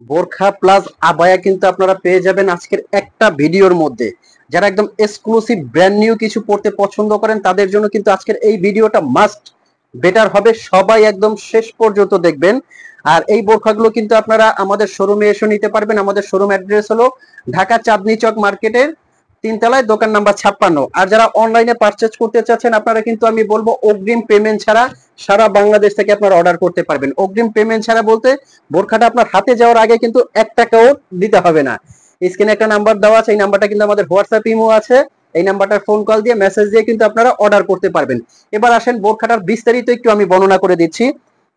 বোরখা plus abaya কিন্তু আপনারা পেয়ে যাবেন আজকের একটা ভিডিওর মধ্যে। যারা একদম এক্সক্লুসিভ ব্র্যান্ড নিউ কিছু পড়তে পছন্দ করেন তাদের জন্য কিন্তু আজকের এই ভিডিওটা মাস্ট বেটার হবে, সবাই একদম শেষ পর্যন্ত দেখবেন। আর এই বোরখাগুলো কিন্তু আপনারা আমাদের শোরুমে এসে নিতে পারবেন। আমাদের শোরুম অ্যাড্রেস হলো ঢাকা চাঁদনি চক মার্কেটের 3 তলায়, দোকান নাম্বার 56। আর যারা অনলাইনে পারচেজ করতে চাচ্ছেন আপনারা কিন্তু আমি বলবো অগ্রিম পেমেন্ট ছাড়া সারা বাংলাদেশ থেকে আপনারা অর্ডার করতে পারবেন। অগ্রিম পেমেন্ট ছাড়া বলতে বোরখাটা আপনার হাতে যাওয়ার আগে কিন্তু 1 টাকাও দিতে হবে না। স্ক্রিনে একটা নাম্বার দেওয়া আছে, এই নাম্বারটা কিন্তু আমাদের হোয়াটসঅ্যাপ ইমো আছে। এই নাম্বারটার ফোন কল দিয়ে মেসেজ দিয়ে কিন্তু আপনারা অর্ডার করতে পারবেন। এবার আসেন বোরখাটার বিস্তারিত একটু আমি বর্ণনা করে দিচ্ছি।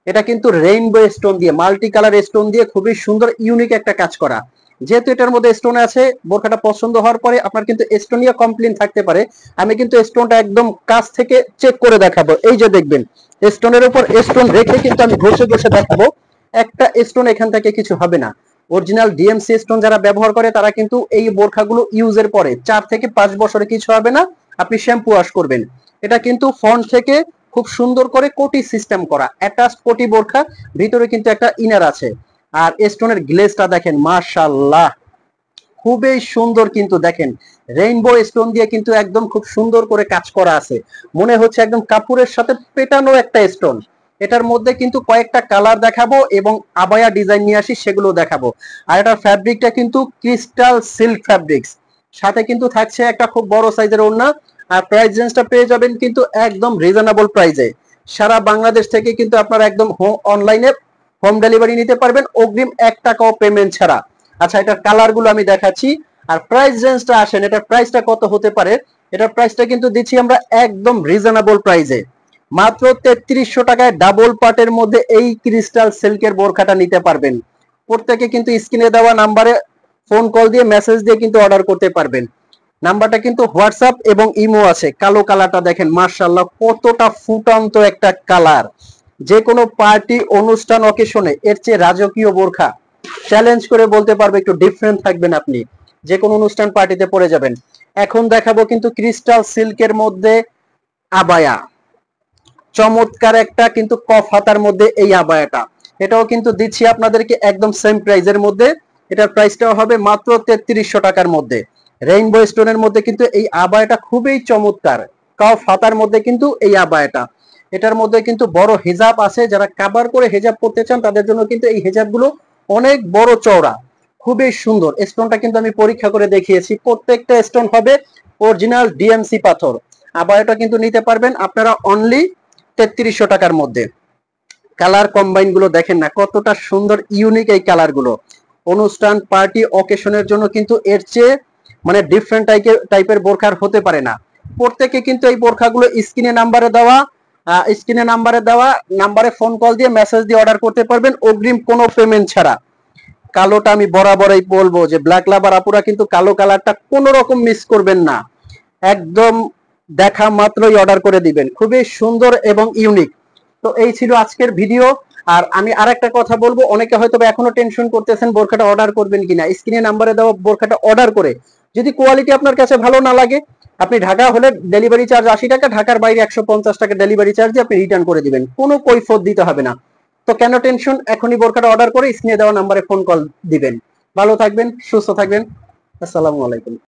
এটা কিন্তু রেইনবো স্টোন দিয়ে, মাল্টি কালার স্টোন দিয়ে খুবই সুন্দর ইউনিক একটা কাজ করা। যেহেতু এটার মধ্যে স্টোন আছে, বোরখাটা পছন্দ হওয়ার পরে আপনার কিন্তু স্টোনিয়া কমপ্লেন থাকতে পারে। আমি কিন্তু স্টোনটা একদম কাছ থেকে চেক করে দেখাবো। এই যে দেখবেন স্টোনের উপর স্টোন রেখে কিন্তু আমি ঘষে ঘষে দেখাবো, একটা স্টোন এখান থেকে কিছু হবে না। অরিজিনাল ডিএমসি স্টোন যারা ব্যবহার করে তারা কিন্তু এই বোরখাগুলো ইউজের পরে 4 থেকে 5 বছরে কিছু হবে না, আপনি শ্যাম্পু ওয়াশ করবেন। এটা কিন্তু ফ্রন্ট থেকে খুব সুন্দর করে কোটি সিস্টেম করা, অ্যাটাচ কোটি বোরখা, ভিতরে কিন্তু একটা ইনার আছে। আর স্টোনের গ্লেজটা দেখেন, মাশাআল্লাহ খুবই সুন্দর। কিন্তু দেখেন রেইনবো স্টোন দিয়ে কিন্তু একদম খুব সুন্দর করে কাজ করা আছে, মনে হচ্ছে একদম কাপড়ের সাথে পেটানো একটা স্টোন। এটার মধ্যে কিন্তু কয়েকটা কালার দেখাবো এবং আবায়া ডিজাইন নিয়ে আসি, সেগুলো দেখাবো। আর এটার ফ্যাব্রিকটা কিন্তু ক্রিস্টাল সিল্ক ফ্যাব্রিক্স, সাথে কিন্তু থাকছে একটা খুব বড় সাইজের ওড়না। আর প্রাইস রেঞ্জটা পেয়ে যাবেন কিন্তু একদম রিজনেবল প্রাইসে। সারা বাংলাদেশ থেকে কিন্তু আপনারা একদম অনলাইনে হোম ডেলিভারি নিতে পারবেন অগ্রিম 1 টাকাও পেমেন্ট ছাড়া। আচ্ছা, এটার কালার গুলো আমি দেখাচ্ছি। আর প্রাইস রেঞ্জটা আসেন, এটার প্রাইসটা কত হতে পারে। এটার প্রাইসটা কিন্তু দিচ্ছি আমরা একদম রিজনেবল প্রাইসে, মাত্র 3300 টাকায় ডাবল পার্টের মধ্যে এই ক্রিস্টাল সিল্কের বোরখাটা নিতে পারবেন। প্রত্যেকে কিন্তু স্ক্রিনে দেওয়া নাম্বারে ফোন কল দিয়ে মেসেজ দিয়ে কিন্তু অর্ডার করতে পারবেন। নাম্বারটা কিন্তু হোয়াটসঅ্যাপ এবং ইমো আছে। কালো কালারটা দেখেন, মার্শাল্লাহ কতটা ফুটন্ত একটা কালার। যে কোনো পার্টি অনুষ্ঠান অকেশনে এর চেয়ে রাজকীয় বোরখা চ্যালেঞ্জ করে বলতে পারবে একটু ডিফারেন্ট থাকবেন আপনি, যে কোনো অনুষ্ঠান পার্টিতে পরে যাবেন। এখন দেখাবো কিন্তু ক্রিস্টাল সিল্কের মধ্যে আবায়া, চমৎকার একটা কিন্তু কফ হাতার মধ্যে এই আবায়াটা। এটাও কিন্তু দিচ্ছি আপনাদেরকে একদম সেম প্রাইজের মধ্যে। এটার প্রাইসটাও হবে মাত্র 3300 টাকার মধ্যে। রেইনবো স্টোনের মধ্যে কিন্তু এই আবায়াটা খুবই চমৎকার, কফ হাতার মধ্যে কিন্তু এই আবায়াটা। এটার মধ্যে কিন্তু বড় হেজাব আছে, যারা কাভার করে হেজাব পড়তে চান তাদের জন্য কিন্তু এই হেজাবগুলো অনেক বড় চওড়া, খুবই সুন্দর। স্টোনটা কিন্তু আমি পরীক্ষা করে দেখিয়েছি, প্রত্যেকটা স্টোন হবে অরিজিনাল ডিএমসি পাথর। আবায়াটা কিন্তু নিতে পারবেন আপনারা অনলি 3300 টাকার মধ্যে। কালার কম্বাইন গুলো দেখেন না কতটা সুন্দর, ইউনিক এই কালার গুলো। অনুষ্ঠান পার্টি অকেশনের জন্য কিন্তু এর চেয়ে মানে ডিফারেন্ট টাইপের বোরখার হতে পারে না। প্রত্যেকে কিন্তু এই বোরখাগুলো স্ক্রিনে নাম্বারে দেওয়া নাম্বারে ফোন কল দিয়ে মেসেজ দিয়ে অর্ডার করতে পারবেন অগ্রিম কোনো পেমেন্ট ছাড়া। কালোটা আমি বরাবরই বলবো যে ব্ল্যাক লাভার আপুরা কিন্তু কালো কালারটা কোনো রকম মিস করবেন না, একদম দেখা মাত্রই অর্ডার করে দিবেন, খুবই সুন্দর এবং ইউনিক। তো এই ছিল আজকের ভিডিও। আর আমি আরেকটা কথা বলবো, অনেকে হয়তো এখনো টেনশন করতেছেন বোরখাটা অর্ডার করবেন কিনা। স্ক্রিনে নাম্বারে দেওয়া বোরখাটা অর্ডার করে যদি কোয়ালিটি আপনার কাছে ভালো না লাগে, আপনি ঢাকা হলে ডেলিভারি চার্জ 80 টাকা, ঢাকার বাইরে 150 টাকা ডেলিভারি চার্জ দিয়ে আপনি রিটার্ন করে দিবেন, কোনো কৈফিয়ত দিতে হবে না। তো কেন টেনশন, এখনই বোরখাটা অর্ডার করে স্ক্রিনে দেওয়া নাম্বারে ফোন কল দিবেন। ভালো থাকবেন, সুস্থ থাকবেন। আসসালামু আলাইকুম।